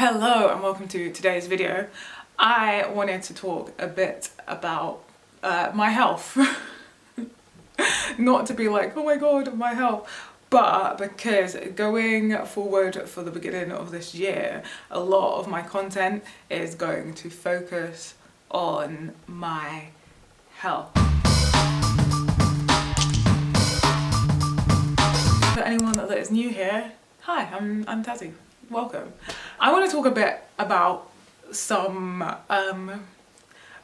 Hello and welcome to today's video. I wanted to talk a bit about my health. Not to be like, oh my god, my health, but because going forward for the beginning of this year, a lot of my content is going to focus on my health. For anyone that is new here, hi, I'm Tazzy. Welcome. I want to talk a bit about some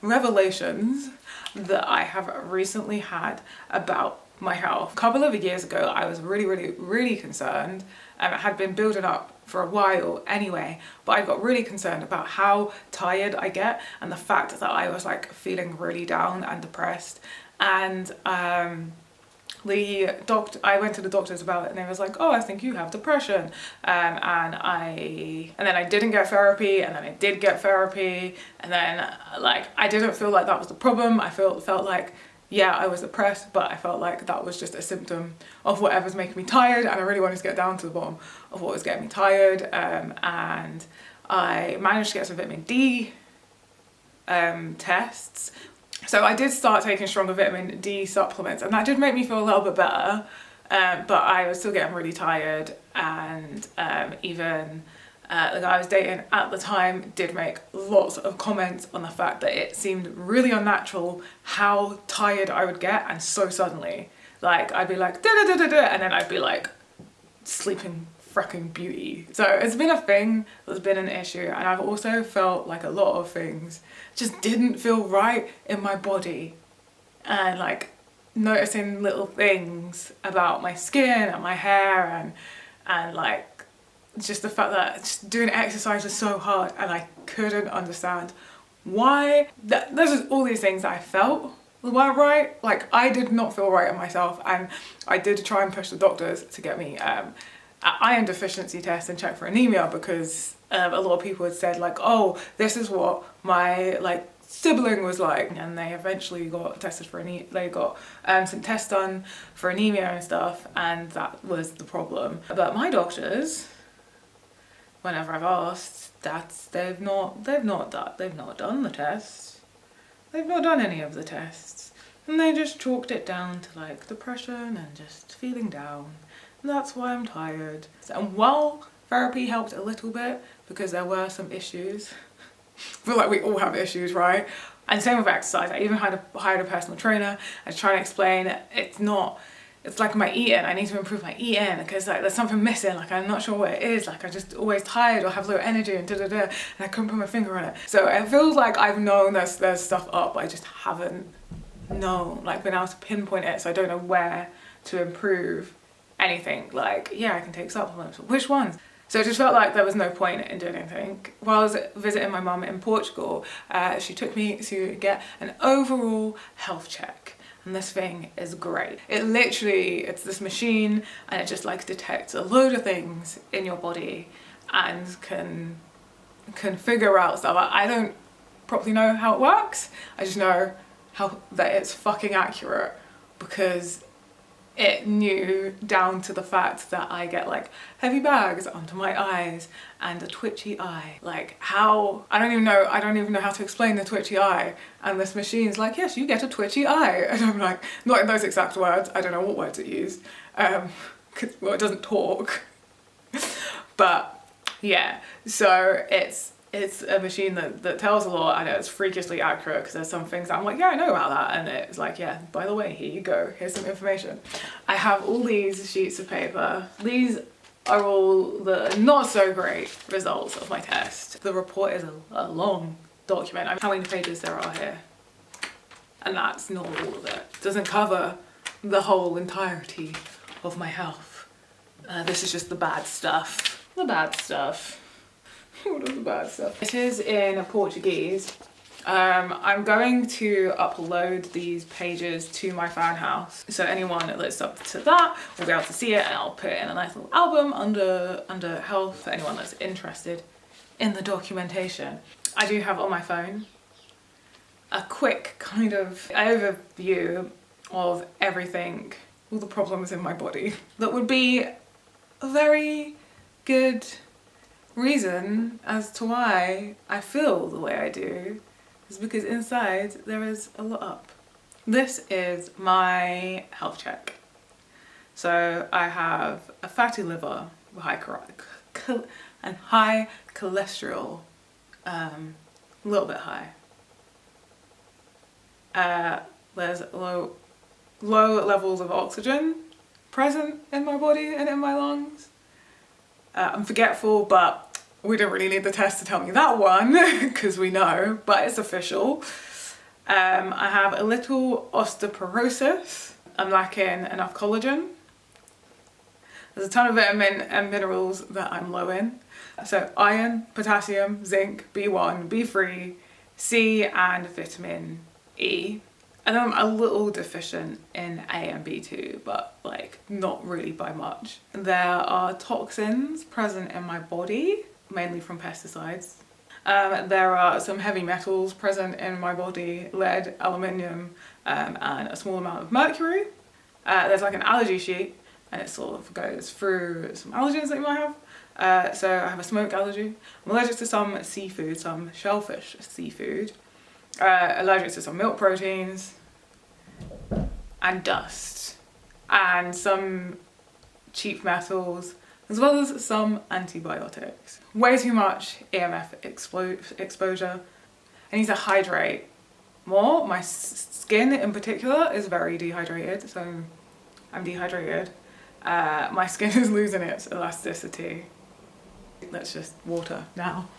revelations that I have recently had about my health. A couple of years ago, I was really concerned. It had been building up for a while anyway, but I got really concerned about how tired I get and the fact that I was like feeling really down and depressed. And I went to the doctors about it and they was like, oh, I think you have depression. And then I didn't get therapy, and then I did get therapy, and then like I didn't feel like that was the problem. I felt like, yeah, I was depressed, but I felt like that was just a symptom of whatever's making me tired, and I really wanted to get down to the bottom of what was getting me tired. And I managed to get some vitamin D tests. So I did start taking stronger vitamin D supplements, and that did make me feel a little bit better, but I was still getting really tired. And even the guy I was dating at the time did make lots of comments on the fact that it seemed really unnatural how tired I would get, and so suddenly. Like I'd be like da da da da da, and then I'd be like sleeping freaking beauty. So it's been a thing that's been an issue, and I've also felt like a lot of things just didn't feel right in my body, and like noticing little things about my skin and my hair, and like just the fact that just doing exercise was so hard, and I couldn't understand why. There's just all these things that I felt weren't right. Like I did not feel right in myself, and I did try and push the doctors to get me iron deficiency test and check for anemia, because a lot of people had said like, oh, this is what my like sibling was like, and they eventually got tested for anemia. They got some tests done for anemia and stuff, and that was the problem. But my doctors, whenever I've asked, they've not done the tests. They've not done any of the tests, and they just chalked it down to like depression and just feeling down. That's why I'm tired. And while therapy helped a little bit, because there were some issues, I feel like we all have issues, right? And same with exercise. I even hired a personal trainer and trying to explain it's like my eating. I need to improve my eating because like there's something missing. Like I'm not sure what it is. Like I'm just always tired or have low energy and and I couldn't put my finger on it. So it feels like I've known there's stuff up, but I just haven't known, like been able to pinpoint it. So I don't know where to improve anything. Like, yeah, I can take supplements, but which ones? So it just felt like there was no point in doing anything. While I was visiting my mum in Portugal, she took me to get an overall health check, and this thing is great. It's this machine, and it just like detects a load of things in your body and can figure out stuff. I don't properly know how it works. I just know that it's fucking accurate, because it knew down to the fact that I get like heavy bags under my eyes and a twitchy eye. Like how, I don't even know how to explain the twitchy eye. And this machine's like, yes, you get a twitchy eye. And I'm like, not in those exact words. I don't know what words it used. Well, it doesn't talk. But yeah, so it's a machine that tells a lot, and it's freakishly accurate, because there's some things that I'm like, yeah, I know about that, and it's like, yeah, by the way, here you go, here's some information. I have all these sheets of paper. These are all the not so great results of my test. The report is a long document. I mean, how many pages there are here? And that's not all of it. It doesn't cover the whole entirety of my health. This is just the bad stuff. The bad stuff. What is the bad stuff? It is in Portuguese. I'm going to upload these pages to my fan house, so anyone that's up to that will be able to see it, and I'll put it in a nice little album under health for anyone that's interested in the documentation. I do have on my phone a quick kind of overview of everything, all the problems in my body that would be a very good reason as to why I feel the way I do is because inside there is a lot up. This is my health check. So I have a fatty liver with high cholesterol, a little bit high. There's low levels of oxygen present in my body and in my lungs. I'm forgetful, but we don't really need the test to tell me that one because we know, but it's official. I have a little osteoporosis. I'm lacking enough collagen. There's a ton of vitamin and minerals that I'm low in. So iron, potassium, zinc, B1, B3, C and vitamin E. And then I'm a little deficient in A and B2, but like not really by much. There are toxins present in my body, mainly from pesticides. There are some heavy metals present in my body, lead, aluminium, and a small amount of mercury. There's like an allergy sheet, and it sort of goes through some allergens that you might have. So I have a smoke allergy. I'm allergic to some seafood, some shellfish seafood. Allergic to some milk proteins and dust and some cheap metals, as well as some antibiotics. Way too much EMF exposure. I need to hydrate more. My skin in particular is very dehydrated, so I'm dehydrated. My skin is losing its elasticity. Let's just water now.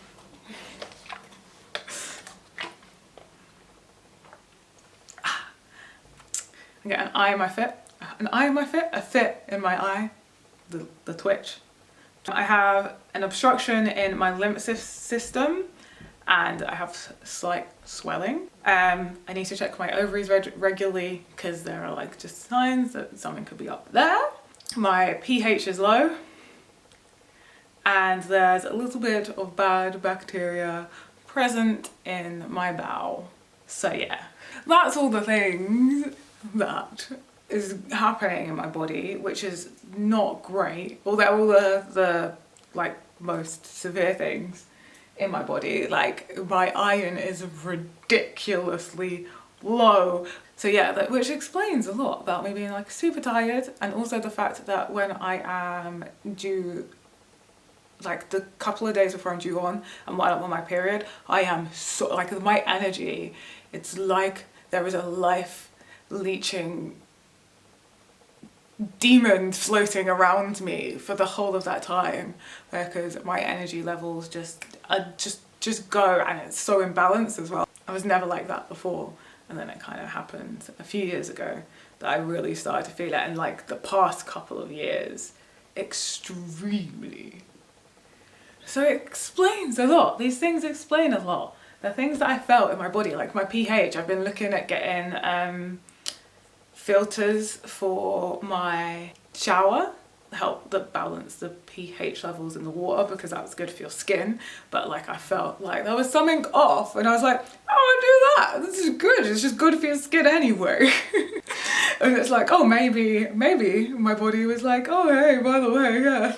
I get an eye in my fit, a fit in my eye, the twitch. I have an obstruction in my lymph system and I have slight swelling. I need to check my ovaries regularly because there are like just signs that something could be up there. My pH is low and there's a little bit of bad bacteria present in my bowel. So yeah, that's all the things that is happening in my body, which is not great. Although all the like most severe things in my body, like my iron is ridiculously low. So yeah, which explains a lot about me being like super tired, and also the fact that when I am due, like the couple of days before I'm due on and while I'm on my period, I am so like my energy, it's like there is a life leeching demon floating around me for the whole of that time, because my energy levels just go, and it's so imbalanced as well. I was never like that before, and then it kind of happened a few years ago that I really started to feel it, and like the past couple of years extremely. So it explains a lot. These things explain a lot. The things that I felt in my body, like my pH, I've been looking at getting filters for my shower, help balance the pH levels in the water, because that's good for your skin. But like I felt like there was something off, and I was like, oh, I'll do that, this is good, it's just good for your skin anyway. And it's like, oh, maybe my body was like, oh hey, by the way,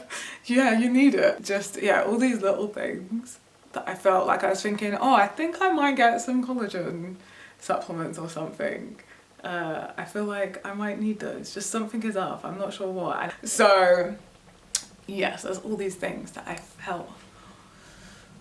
yeah, you need it. Just, yeah, all these little things that I felt like I was thinking, oh, I think I might get some collagen supplements or something. I feel like I might need those. Just something is up, I'm not sure what. So yes, there's all these things that I felt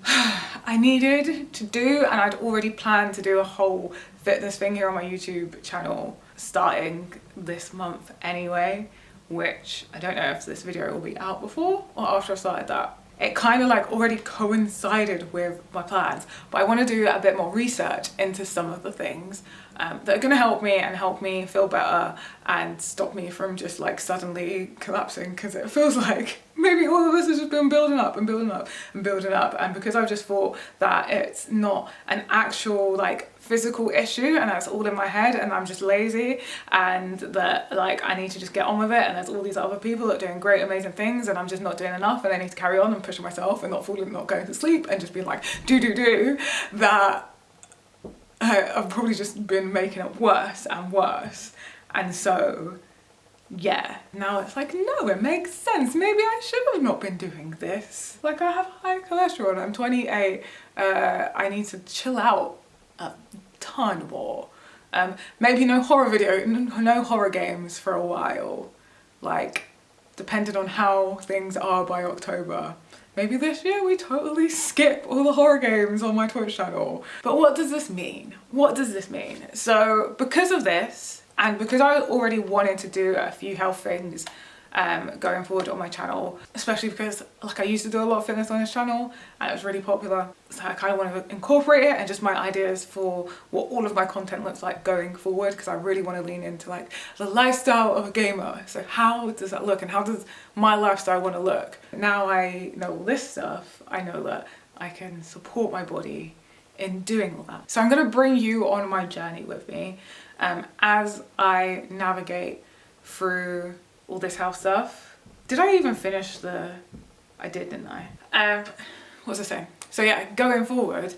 I needed to do, and I'd already planned to do a whole fitness thing here on my YouTube channel starting this month anyway, which I don't know if this video will be out before or after I started that. It kind of like already coincided with my plans, but I want to do a bit more research into some of the things that are going to help me feel better and stop me from just like suddenly collapsing, because it feels like maybe all of this has just been building up and building up and building up, and because I've just thought that it's not an actual like physical issue and that's all in my head and I'm just lazy, and that like I need to just get on with it, and there's all these other people that are doing great amazing things and I'm just not doing enough, and I need to carry on and push myself and not going to sleep and just being like do, that I've probably just been making it worse and worse. And so yeah, now it's like, no, it makes sense. Maybe I should have not been doing this. Like, I have high cholesterol, I'm 28, I need to chill out a ton more. Maybe no horror games for a while. Like, depending on how things are by October. Maybe this year we totally skip all the horror games on my Twitch channel. But what does this mean? What does this mean? So because of this, and because I already wanted to do a few health things going forward on my channel, especially because like I used to do a lot of fitness on this channel and it was really popular, so I kind of want to incorporate it and just my ideas for what all of my content looks like going forward, because I really want to lean into like the lifestyle of a gamer. So how does that look and how does my lifestyle want to look? Now I know all this stuff, I know that I can support my body in doing all that. So I'm going to bring you on my journey with me as I navigate through all this health stuff. Did I even finish I did, didn't I? What was I saying? So yeah, going forward,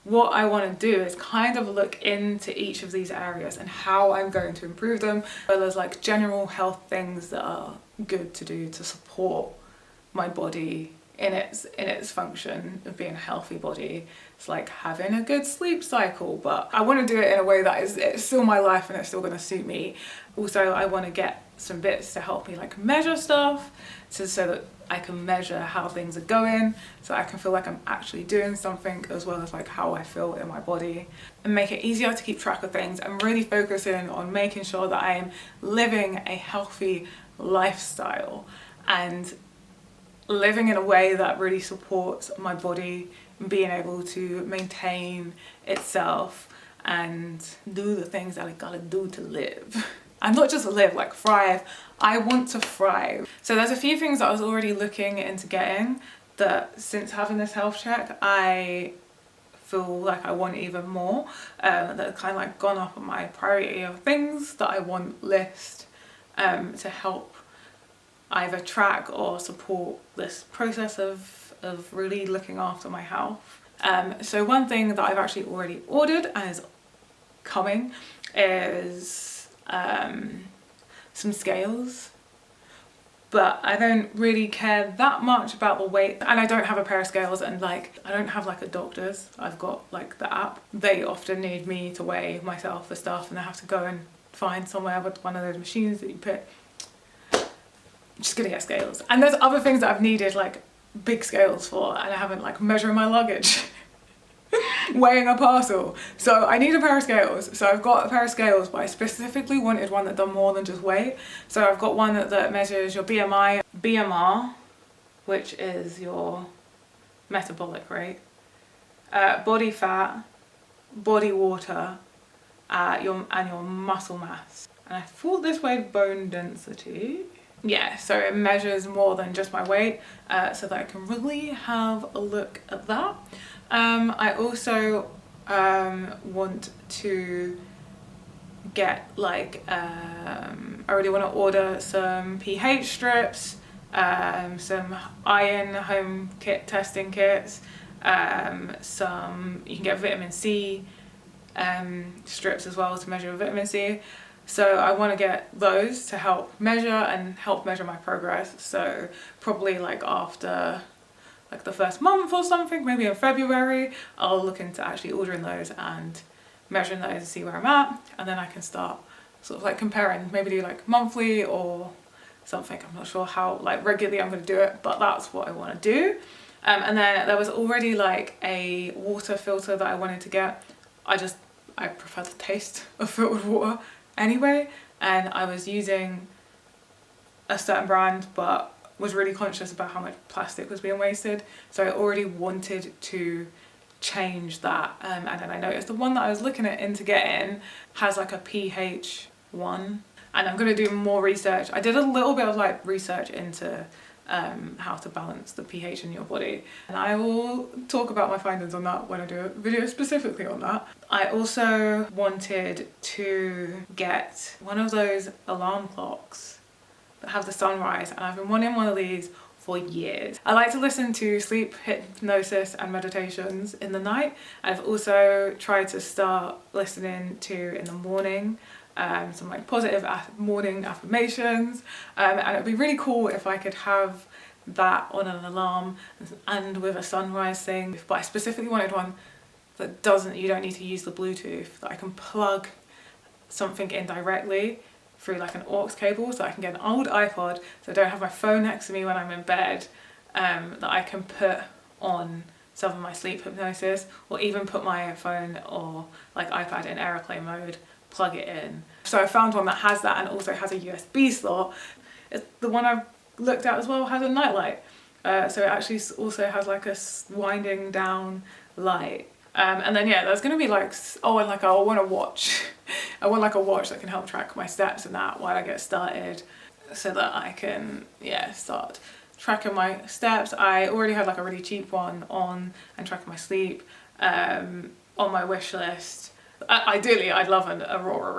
what I want to do is kind of look into each of these areas and how I'm going to improve them, as well as like general health things that are good to do to support my body in its function of being a healthy body. It's like having a good sleep cycle, but I want to do it in a way that it's still my life and it's still going to suit me. Also, I want to get some bits to help me like measure stuff, so that I can measure how things are going, so I can feel like I'm actually doing something, as well as like how I feel in my body, and make it easier to keep track of things. I'm really focusing on making sure that I am living a healthy lifestyle and living in a way that really supports my body being able to maintain itself and do the things that I gotta do to live. And not just live, like thrive. I want to thrive. So there's a few things that I was already looking into getting that since having this health check, I feel like I want even more, that have kind of like gone up on my priority of things that I want list to help either track or support this process of really looking after my health. So one thing that I've actually already ordered and is coming is some scales, but I don't really care that much about the weight, and I don't have a pair of scales, and like I don't have like a doctor's. I've got like the app. They often need me to weigh myself for stuff, and I have to go and find somewhere with one of those machines that you put. I'm just gonna get scales. And there's other things that I've needed like big scales for, and I haven't, like measuring my luggage. Weighing a parcel. So I need a pair of scales. So I've got a pair of scales, but I specifically wanted one that done more than just weight. So I've got one that measures your BMI, BMR, which is your metabolic rate, body fat, body water, and your muscle mass. And I thought this weighed bone density. Yeah, so it measures more than just my weight, so that I can really have a look at that. I also want to get like, I really want to order some pH strips, some iron home kit testing kits, you can get vitamin C strips as well to measure vitamin C. So I want to get those to help measure my progress. So probably like after like the first month or something, maybe in February, I'll look into actually ordering those and measuring those and see where I'm at, and then I can start sort of like comparing, maybe do like monthly or something. I'm not sure how like regularly I'm going to do it, but that's what I want to do. And then there was already like a water filter that I wanted to get. I prefer the taste of filtered water anyway, and I was using a certain brand but was really conscious about how much plastic was being wasted, so I already wanted to change that, and then I noticed the one that I was looking into getting has like a pH 1, and I'm going to do more research. I did a little bit of like research into how to balance the pH in your body, and I will talk about my findings on that when I do a video specifically on that. I also wanted to get one of those alarm clocks that have the sunrise, and I've been wanting one of these for years. I like to listen to sleep hypnosis and meditations in the night. I've also tried to start listening to in the morning some like positive morning affirmations, and it'd be really cool if I could have that on an alarm and with a sunrise thing. But I specifically wanted one that you don't need to use the Bluetooth, that I can plug something in directly through like an aux cable, so I can get an old iPod, so I don't have my phone next to me when I'm in bed, that I can put on some of my sleep hypnosis, or even put my phone or like iPad in airplane mode, plug it in. So I found one that has that and also has a USB slot. The one I've looked at as well has a nightlight, so it actually also has like a winding down light. And then yeah, there's gonna be like, oh, and like I want a watch. I want like a watch that can help track my steps and that while I get started, so that I can, yeah, start tracking my steps. I already had like a really cheap one on, and tracking my sleep on my wish list. Ideally, I'd love an Aura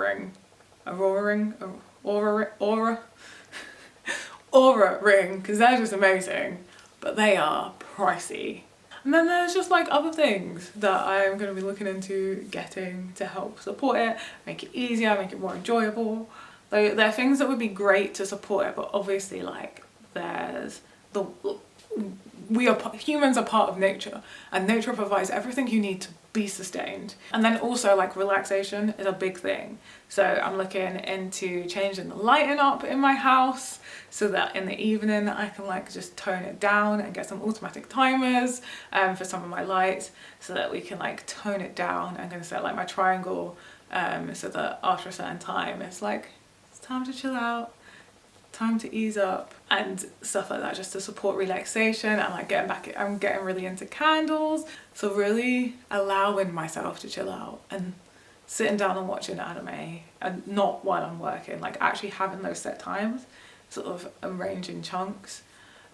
ring, because they're just amazing, but they are pricey. And then there's just like other things that I'm going to be looking into getting to help support it, make it easier, make it more enjoyable. There are things that would be great to support it, but obviously like humans are part of nature, and nature provides everything you need to be sustained. And then also like relaxation is a big thing. So I'm looking into changing the lighting up in my house, so that in the evening I can like just tone it down and get some automatic timers for some of my lights, so that we can like tone it down. I'm gonna set like my triangle so that after a certain time it's like, it's time to chill out, time to ease up, and stuff like that, just to support relaxation. And like I'm getting really into candles, so really allowing myself to chill out and sitting down and watching anime, and not while I'm working, like actually having those set times, sort of arranging chunks.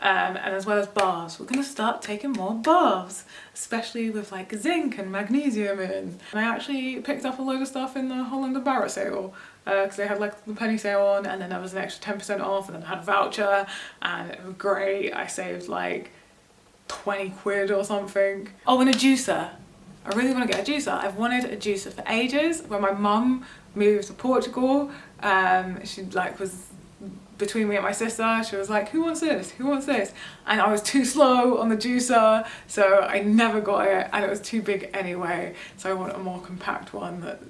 And as well as baths, we're gonna start taking more baths, especially with like zinc and magnesium in. And I actually picked up a load of stuff in the Holland & Barrett sale, because they had like the penny sale on, and then there was an extra 10% off, and then I had a voucher, and it was great. I saved like 20 quid or something. Oh, and a juicer. I really want to get a juicer. I've wanted a juicer for ages. When my mum moved to Portugal, she like was between me and my sister. She was like, who wants this? Who wants this? And I was too slow on the juicer, so I never got it, and it was too big anyway. So I want a more compact one that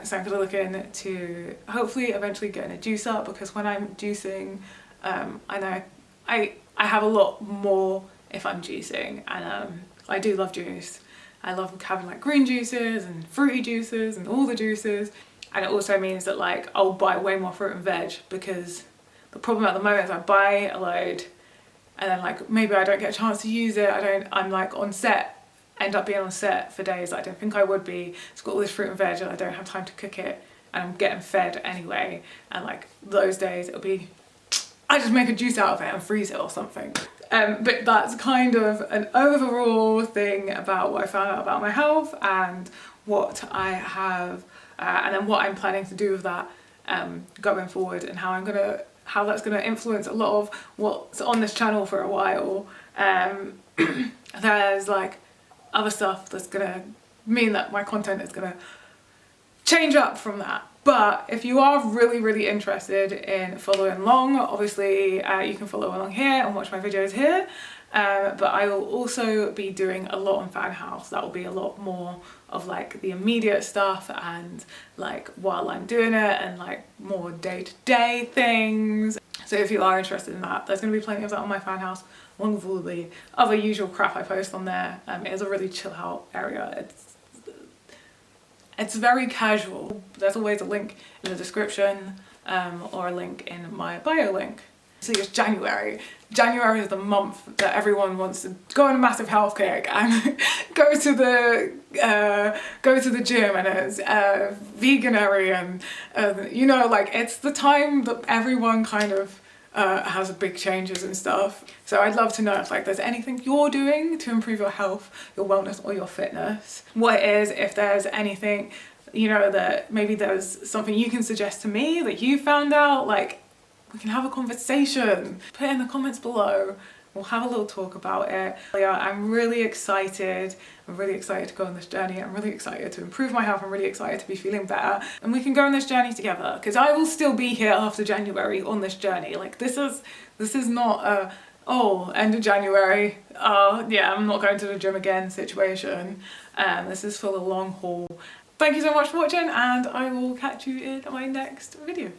so I'm gonna look into hopefully eventually getting a juicer, because when I'm juicing, I know I have a lot more if I'm juicing, and I do love juice. I love having like green juices and fruity juices and all the juices. And it also means that like I'll buy way more fruit and veg, because the problem at the moment is I buy a load and then like maybe I don't get a chance to use it. I'm like on set, end up being on set for days that I don't think I would be. It's got all this fruit and veg and I don't have time to cook it, and I'm getting fed anyway. And like those days it'll be, I just make a juice out of it and freeze it or something. But that's kind of an overall thing about what I found out about my health, and what I have, and then what I'm planning to do with that going forward, and how that's gonna influence a lot of what's on this channel for a while. There's like other stuff that's gonna mean that my content is gonna change up from that. But if you are really, really interested in following along, obviously you can follow along here and watch my videos here. But I will also be doing a lot on Fan House. That will be a lot more of like the immediate stuff, and like while I'm doing it, and like more day-to-day things. So if you are interested in that, there's going to be plenty of that on my Fan House, along with all the other usual crap I post on there. It is a really chill out area. It's very casual. There's always a link in the description, or a link in my bio link. So it's January. January is the month that everyone wants to go on a massive health kick and go to the gym, and it's veganary, and you know, like it's the time that everyone kind of has big changes and stuff. So I'd love to know if like there's anything you're doing to improve your health, your wellness, or your fitness. What it is, if there's anything, you know, that maybe there's something you can suggest to me that you found out, like we can have a conversation. Put it in the comments below. we'll have a little talk about it. Yeah, I'm really excited. I'm really excited to go on this journey. I'm really excited to improve my health. I'm really excited to be feeling better. And we can go on this journey together, because I will still be here after January on this journey. Like, this is not a, oh, end of January, yeah, I'm not going to the gym again situation. This is for the long haul. Thank you so much for watching, and I will catch you in my next video.